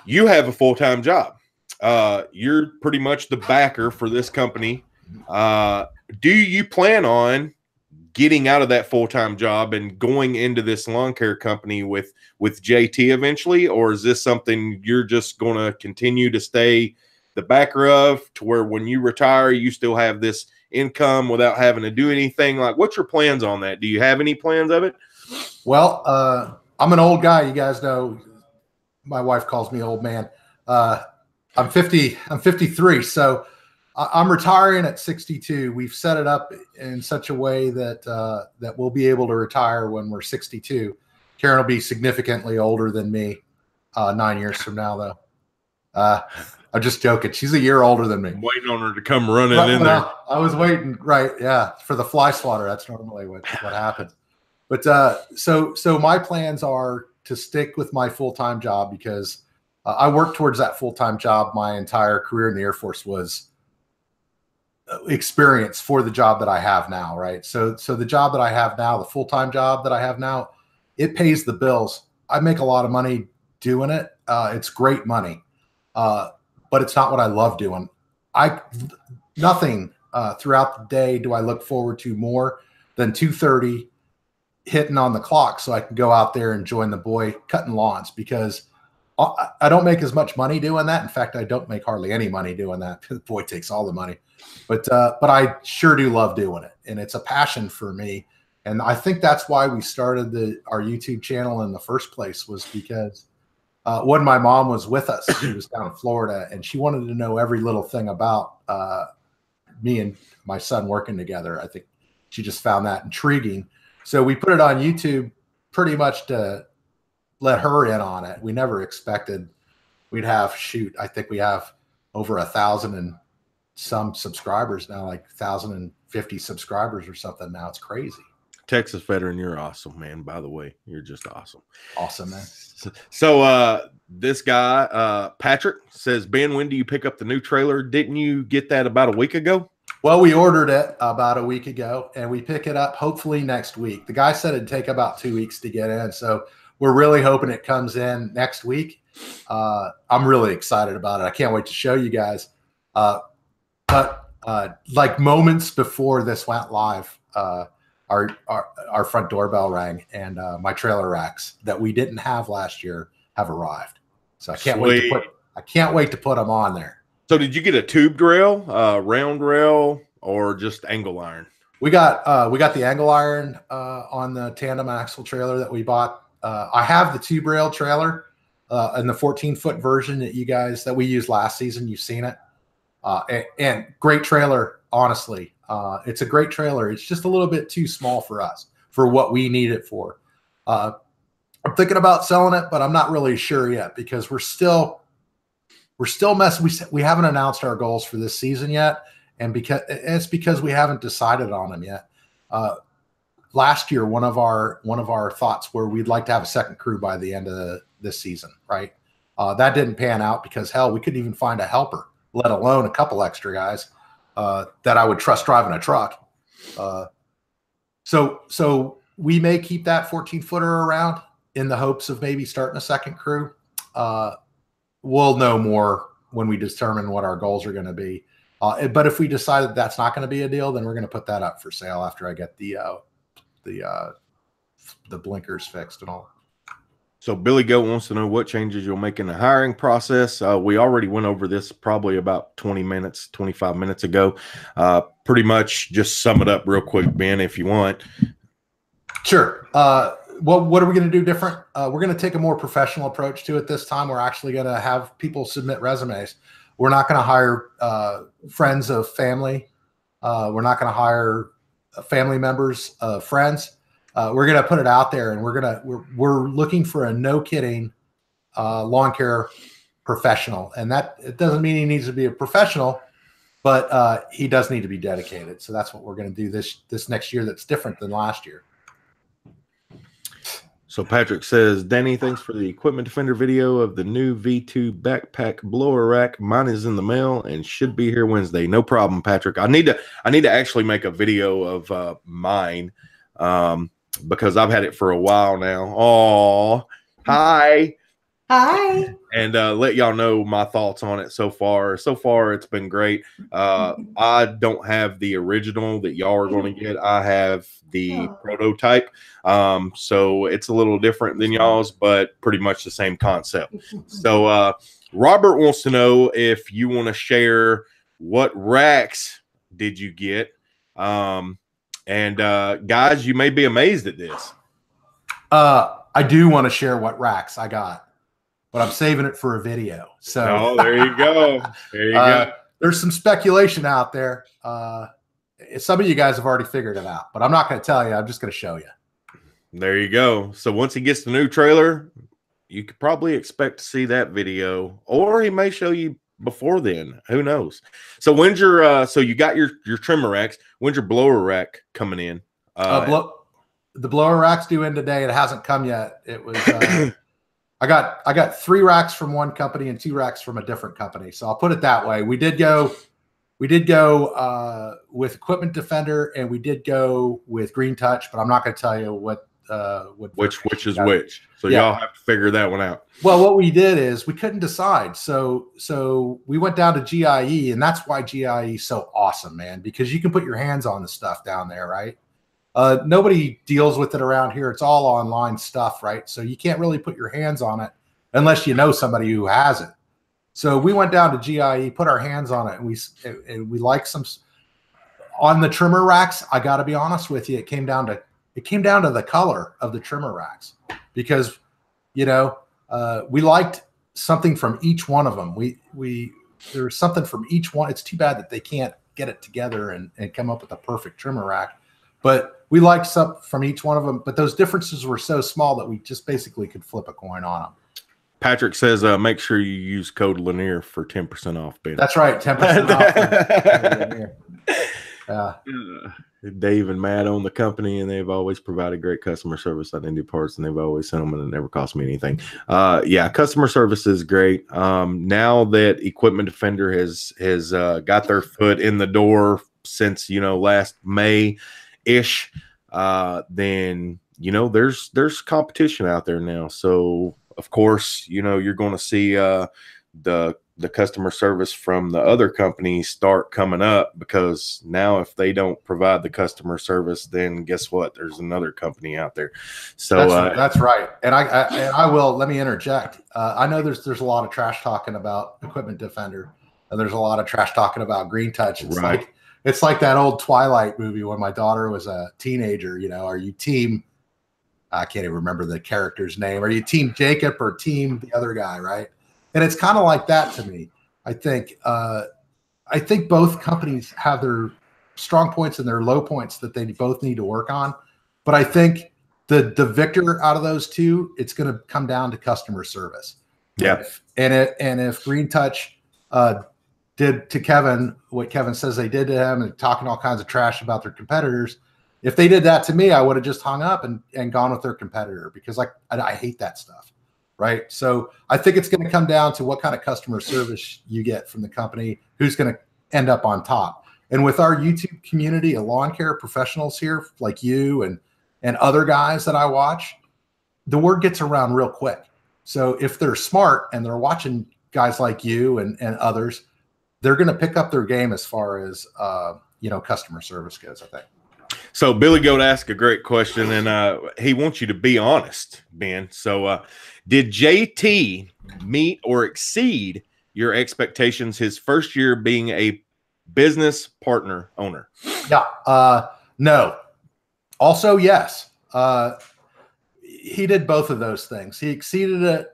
you have a full-time job. You're pretty much the backer for this company. Do you plan on getting out of that full-time job and going into this lawn care company with JT eventually, or is this something you're just going to continue to stay the backer of, to where when you retire you still have this income without having to do anything? Like, what's your plans on that? Do you have any plans of it? Well, I'm an old guy, you guys know. my wife calls me old man. I'm 50. I'm 53. So I'm retiring at 62. We've set it up in such a way that that we'll be able to retire when we're 62. Karen will be significantly older than me 9 years from now, though. I'm just joking. She's a year older than me. I'm waiting on her to come running in there. I was waiting, right? Yeah, for the fly swatter. That's normally what happens. But so my plans are to stick with my full-time job because I worked towards that full-time job. My entire career in the Air Force was experience for the job that I have now, right? So the job that I have now, the full-time job that I have now, it pays the bills. I make a lot of money doing it. It's great money, but it's not what I love doing. Nothing throughout the day do I look forward to more than 2:30 hitting on the clock so I can go out there and join the boy cutting lawns, because I don't make as much money doing that. In fact, I don't make hardly any money doing that. The boy takes all the money, but I sure do love doing it, and it's a passion for me. And I think that's why we started our YouTube channel in the first place, was because when my mom was with us, she was down in Florida, and she wanted to know every little thing about me and my son working together. I think she just found that intriguing. So we put it on YouTube pretty much to let her in on it. We never expected we'd have, I think we have over 1,000 and some subscribers now, like 1,050 subscribers or something now. It's crazy. Texas veteran, you're awesome, man. By the way, you're just awesome. Awesome, man. So this guy, Patrick, says, Ben, when do you pick up the new trailer? Didn't you get that about a week ago? Well, we ordered it about a week ago, and we pick it up hopefully next week. The guy said it'd take about 2 weeks to get in, so we're really hoping it comes in next week. I'm really excited about it. I can't wait to show you guys. But like moments before this went live, our front doorbell rang, and my trailer racks that we didn't have last year have arrived. So I can't wait to put them on there. So did you get a tubed rail, round rail, or just angle iron? We got the angle iron on the tandem axle trailer that we bought. I have the tube rail trailer in the 14-foot version that we used last season. You've seen it, and great trailer. Honestly, it's a great trailer. It's just a little bit too small for us for what we need it for. I'm thinking about selling it, but I'm not really sure yet because we're still messing. We haven't announced our goals for this season yet, and it's because we haven't decided on them yet. Last year, one of our thoughts were we'd like to have a second crew by the end of this season, right? That didn't pan out because hell, we couldn't even find a helper, let alone a couple extra guys that I would trust driving a truck. So we may keep that 14-footer around in the hopes of maybe starting a second crew. We'll know more when we determine what our goals are going to be. But if we decide that that's not going to be a deal, then we're going to put that up for sale after I get the blinkers fixed and all. So Billy Goat wants to know what changes you'll make in the hiring process. We already went over this probably about 25 minutes ago. Pretty much just sum it up real quick, Ben, if you want. Sure. Well, what are we going to do different? We're going to take a more professional approach to it this time. We're actually going to have people submit resumes. We're not going to hire friends of family. We're not going to hire family members of friends. We're going to put it out there, and we're looking for a no kidding lawn care professional. And that it doesn't mean he needs to be a professional, but he does need to be dedicated. So that's what we're going to do this next year. That's different than last year. So Patrick says, Danny, thanks for the Equipment Defender video of the new V2 backpack blower rack. Mine is in the mail and should be here Wednesday. No problem, Patrick. I need to actually make a video of mine because I've had it for a while now. Oh, hi. Hi. And let y'all know my thoughts on it so far. So far, it's been great. I don't have the original that y'all are going to get. I have the prototype. So it's a little different than y'all's, but pretty much the same concept. So Robert wants to know if you want to share what racks did you get? And guys, you may be amazed at this. I do want to share what racks I got. but I'm saving it for a video. So there you go. There you go. There's some speculation out there. Some of you guys have already figured it out, but I'm not going to tell you. I'm just going to show you. There you go. So once he gets the new trailer, you could probably expect to see that video, or he may show you before then. Who knows? So when's your so you got your trimmer racks? When's your blower rack coming in? The blower rack's due in today. It hasn't come yet. It was I got 3 racks from one company and 2 racks from a different company. So I'll put it that way. We did go with Equipment Defender, and we did go with Green Touch, but I'm not going to tell you which is which. So y'all have to figure that one out. Well, what we did is we couldn't decide. So we went down to GIE, and that's why GIE is so awesome, man, because you can put your hands on the stuff down there, right? Nobody deals with it around here. It's all online stuff, right? So you can't really put your hands on it unless you know somebody who has it. So we went down to GIE, put our hands on it, and we like some on the trimmer racks. I got to be honest with you, it came down to the color of the trimmer racks, because we liked something from each one of them. There was something from each one. It's too bad that they can't get it together and come up with a perfect trimmer rack, but we liked some from each one of them. But those differences were so small that we just basically could flip a coin on them. Patrick says, make sure you use code Lanier for 10% off, Ben. That's right, 10% off. Dave and Matt own the company, and they've always provided great customer service on Indy parts, and they've always sent them, and it never cost me anything. Customer service is great. Now that Equipment Defender has got their foot in the door since last May-ish, then there's competition out there now. So of course, you're going to see the customer service from the other companies start coming up, because now if they don't provide the customer service, then guess what? There's another company out there. So that's right. And I will, let me interject. I know there's a lot of trash talking about Equipment Defender, and there's a lot of trash talking about Green Touch. It's like that old Twilight movie when my daughter was a teenager. Are you team? I can't even remember the character's name. Are you team Jacob or team the other guy? Right. And it's kind of like that to me. I think both companies have their strong points and their low points that they both need to work on. But I think the victor out of those two, it's going to come down to customer service. Yeah. And if Green Touch did to Kevin what Kevin says they did to him, and talking all kinds of trash about their competitors, if they did that to me, I would have just hung up and gone with their competitor, because I hate that stuff. Right. So I think it's going to come down to what kind of customer service you get from the company, who's going to end up on top. And with our YouTube community of lawn care professionals here, like you and other guys that I watch, the word gets around real quick. So if they're smart and they're watching guys like you and others, they're going to pick up their game as far as, customer service goes, I think. So Billy Goat asked a great question, and he wants you to be honest, Ben. So did JT meet or exceed your expectations his first year being a business partner owner? Yeah. No. Also, yes. He did both of those things. He exceeded it,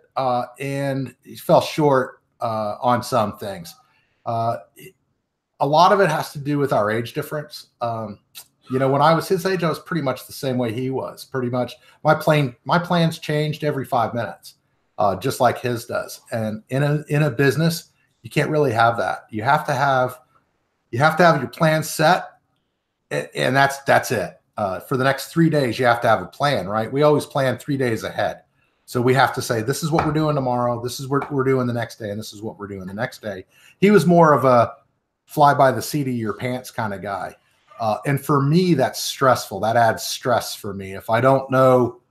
and he fell short on some things. A lot of it has to do with our age difference. When I was his age, I was pretty much the same way he was. Pretty much my plans changed every 5 minutes, just like his does. And in a business, you can't really have that. You have to have your plan set, and that's it. For the next 3 days, you have to have a plan, right? We always plan 3 days ahead. So we have to say, this is what we're doing tomorrow. This is what we're doing the next day. And this is what we're doing the next day. He was more of a fly by the seat of your pants kind of guy. And for me, that's stressful. That adds stress for me. If I don't know,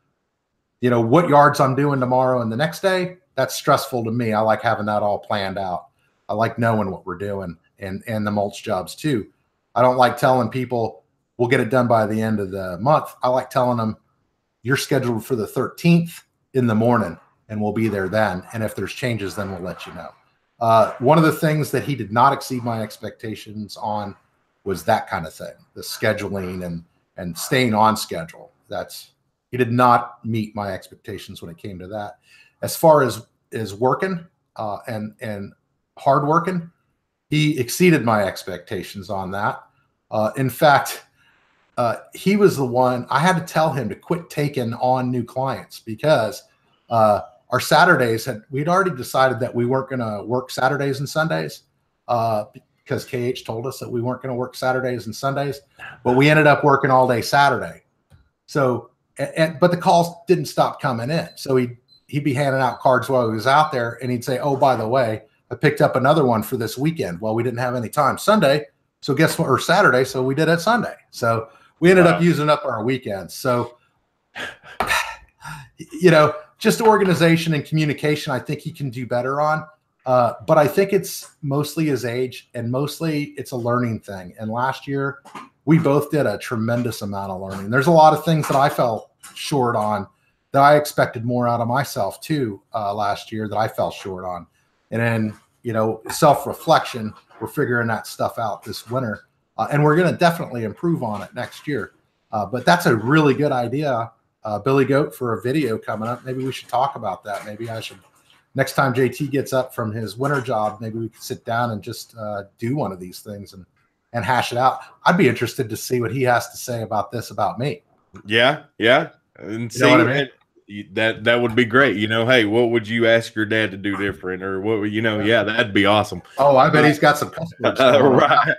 what yards I'm doing tomorrow and the next day, that's stressful to me. I like having that all planned out. I like knowing what we're doing, and the mulch jobs too. I don't like telling people we'll get it done by the end of the month. I like telling them you're scheduled for the 13th in the morning, and we'll be there then. And if there's changes, then we'll let you know. One of the things that he did not exceed my expectations on was that kind of thing, the scheduling and staying on schedule. He did not meet my expectations when it came to that. As far as is working and hard working. He exceeded my expectations on that. In fact, he was the one I had to tell him to quit taking on new clients because our Saturdays we'd already decided that we weren't going to work Saturdays and Sundays because KH told us that we weren't going to work Saturdays and Sundays, but we ended up working all day Saturday. So, but the calls didn't stop coming in. So he'd be handing out cards while he was out there, and he'd say, "Oh, by the way, I picked up another one for this weekend." Well, we didn't have any time Sunday, so guess what? Or Saturday, so we did it Sunday. So we ended up using up our weekends. So, just organization and communication, I think he can do better on. But I think it's mostly his age, and mostly it's a learning thing. And last year, we both did a tremendous amount of learning. There's a lot of things that I fell short on that I expected more out of myself too last year that I fell short on. And then, self-reflection, we're figuring that stuff out this winter. And we're going to definitely improve on it next year. But that's a really good idea, Billy Goat, for a video coming up. Maybe we should talk about that. Maybe I should, next time JT gets up from his winter job, maybe we could sit down and just do one of these things and hash it out. I'd be interested to see what he has to say about this, about me. Yeah. And see, what I mean? That would be great. Hey, what would you ask your dad to do different? Or what, yeah, that'd be awesome. Oh, I bet he's got some customers. Right.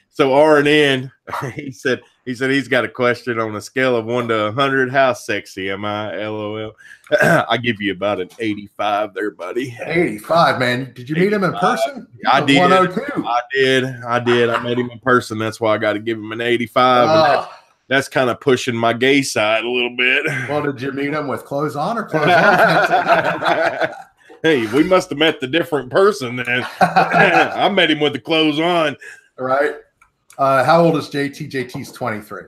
So RN, he said he's got a question on a scale of 1 to 100. How sexy am I? LOL. I give you about an 85 there, buddy. 85, man. Did you meet him in person? I did. 102. I did. I met him in person. That's why I got to give him an 85. That's kind of pushing my gay side a little bit. Well, did you meet him with clothes on or clothes on? Hey, we must have met the different person then. I met him with the clothes on. All right. How old is JT? JT's 23.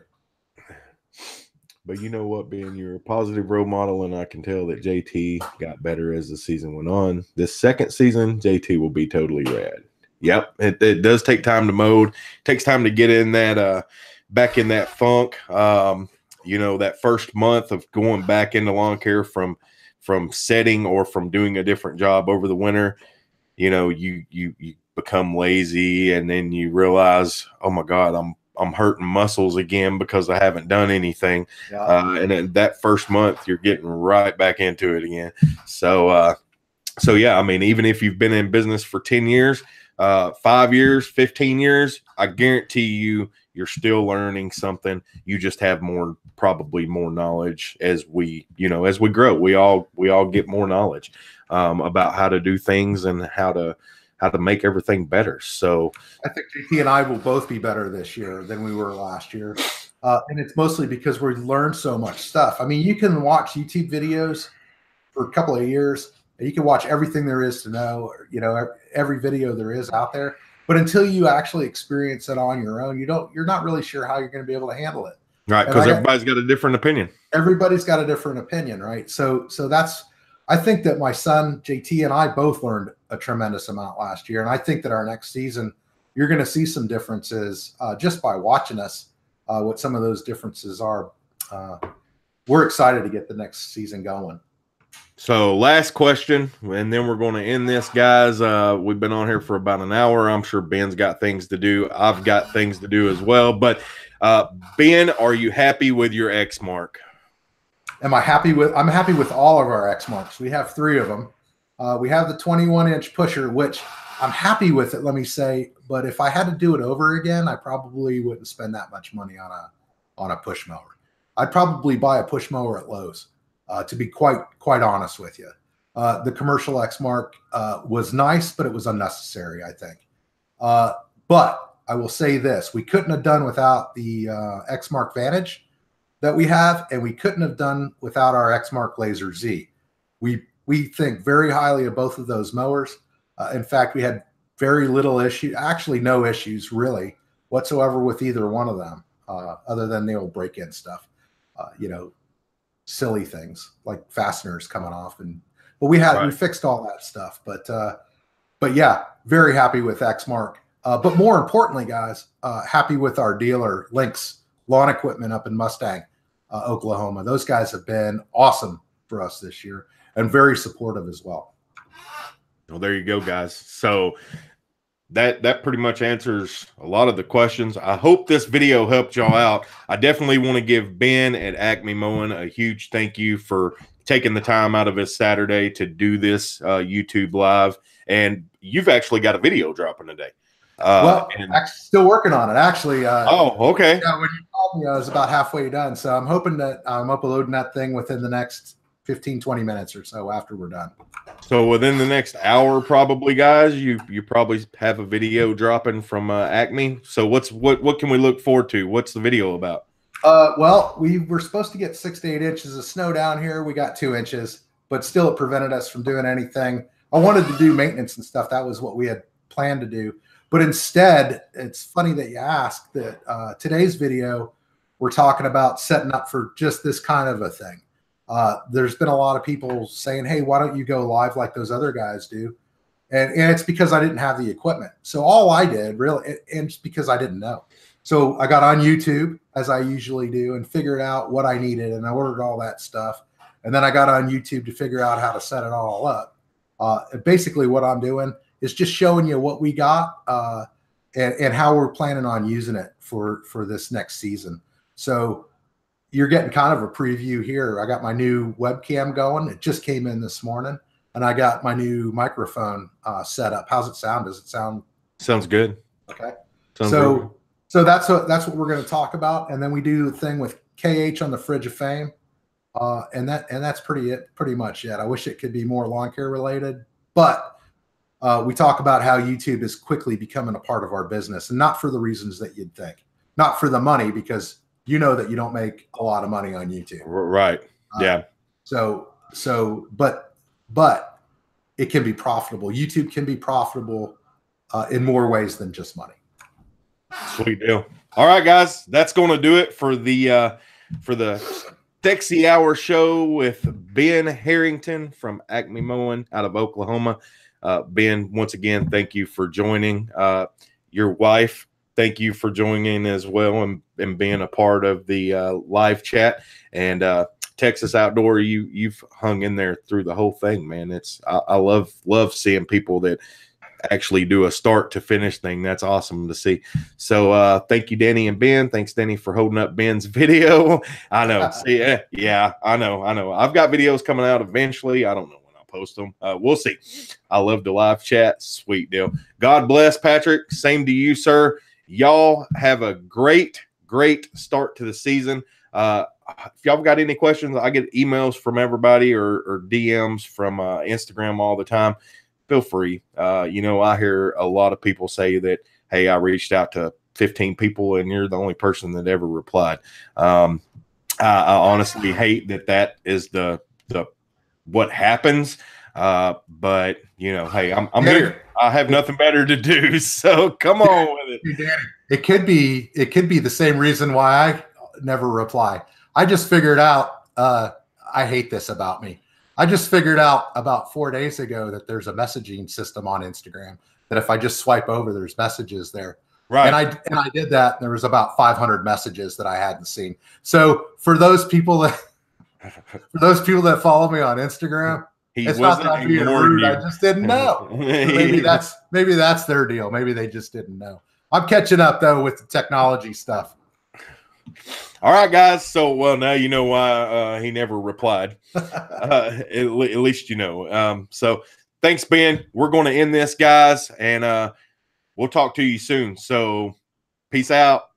But you know what? Being your positive role model, and I can tell that JT got better as the season went on. This second season, JT will be totally rad. Yep. It does take time to mold. It takes time to get in that back in that funk. That first month of going back into lawn care from setting or from doing a different job over the winter, you become lazy, and then you realize, oh my God, I'm hurting muscles again because I haven't done anything. Yeah. And then that first month, you're getting right back into it again. So yeah, I mean, even if you've been in business for 10 years, 5 years, 15 years, I guarantee you're still learning something. You just have probably more knowledge as we grow. We all get more knowledge about how to do things and how to make everything better. So I think JT and I will both be better this year than we were last year. And it's mostly because we learned so much stuff. I mean, you can watch YouTube videos for a couple of years. You can watch everything there is to know, every video there is out there. But until you actually experience it on your own, you're not really sure how you're going to be able to handle it. Right. Because everybody's got a different opinion. Everybody's got a different opinion. Right. So I think that my son, JT, and I both learned a tremendous amount last year. And I think that our next season, you're going to see some differences just by watching us, what some of those differences are. We're excited to get the next season going. So last question, and then we're going to end this, guys. We've been on here for about an hour. I'm sure Ben's got things to do. I've got things to do as well. But Ben, are you happy with your X mark? I'm happy with all of our X marks. We have 3 of them. We have the 21-inch pusher, which I'm happy with it, let me say. But if I had to do it over again, I probably wouldn't spend that much money on a push mower. I'd probably buy a push mower at Lowe's, to be quite honest with you. The commercial X mark was nice, but it was unnecessary, I think. But I will say this: we couldn't have done without the X mark Vantage that we have, and we couldn't have done without our X mark Laser Z. We think very highly of both of those mowers. In fact, we had very little issue, actually no issues really whatsoever with either one of them, other than the old break-in stuff, silly things like fasteners coming off. But we fixed all that stuff. But yeah, very happy with X mark. But more importantly, guys, happy with our dealer Lynx Lawn Equipment up in Mustang, Oklahoma. Those guys have been awesome for us this year and very supportive as well. Well, there you go, guys. So that pretty much answers a lot of the questions. I hope this video helped y'all out. I definitely want to give Ben at Acme Mowing a huge thank you for taking the time out of his Saturday to do this YouTube live. And you've actually got a video dropping today. Well, actually, still working on it. Actually, oh, okay. Yeah, when you called me, I was about halfway done. So I'm hoping that I'm uploading that thing within the next 15, 20 minutes or so after we're done. So within the next hour, probably, guys, you probably have a video dropping from Acme. So what can we look forward to? What's the video about? Well, we were supposed to get 6 to 8 inches of snow down here. We got 2 inches, but still it prevented us from doing anything. I wanted to do maintenance and stuff. That was what we had planned to do. But instead, it's funny that you asked that today's video, we're talking about setting up for just this kind of a thing. There's been a lot of people saying, hey, why don't you go live like those other guys do? And it's because I didn't have the equipment. So all I did really, and it's because I didn't know. So I got on YouTube, as I usually do, and figured out what I needed, and I ordered all that stuff. And then I got on YouTube to figure out how to set it all up. Basically what I'm doing is just showing you what we got and how we're planning on using it for this next season. So you're getting kind of a preview here. I got my new webcam going. It just came in this morning, and I got my new microphone set up. How's it sound? Does it sound? Sounds good. Okay. Sounds good. So that's what we're going to talk about, and then we do the thing with KH on the Fridge of Fame, and that's pretty much it. I wish it could be more lawn care related, but we talk about how YouTube is quickly becoming a part of our business, and not for the reasons that you'd think. Not for the money, because you know that you don't make a lot of money on YouTube. Right. Yeah. But it can be profitable. YouTube can be profitable in more ways than just money. Sweet deal. All right, guys, that's going to do it for the Sexy Hour show with Ben Harrington from Acme Mowing out of Oklahoma. Ben, once again, thank you for joining. Your wife, thank you for joining as well and being a part of the live chat. And Texas Outdoor, you've hung in there through the whole thing, man. I love seeing people that actually do a start to finish thing. That's awesome to see. So thank you, Danny and Ben. Thanks, Danny, for holding up Ben's video. I know. See, yeah, I know. I've got videos coming out eventually. I don't know when I'll post them. We'll see. I love the live chat. Sweet deal. God bless, Patrick. Same to you, sir. Y'all have a great start to the season. If y'all got any questions, I get emails from everybody or DMs from Instagram all the time. Feel free. I hear a lot of people say that, hey, I reached out to 15 people and you're the only person that ever replied. I honestly hate that is the what happens. But hey, I'm here. I have nothing better to do. So come on with it. It could be the same reason why I never reply. I just figured out, I hate this about me. I just figured out about 4 days ago that there's a messaging system on Instagram that if I just swipe over, there's messages there. Right. And I did that. And there was about 500 messages that I hadn't seen. So for those people that follow me on Instagram, it's not that I'm being rude. I just didn't know. maybe that's their deal. Maybe they just didn't know. I'm catching up though with the technology stuff. All right, guys. So, well, now you know why he never replied. At least you know. So, thanks, Ben. We're going to end this, guys, and we'll talk to you soon. So, peace out.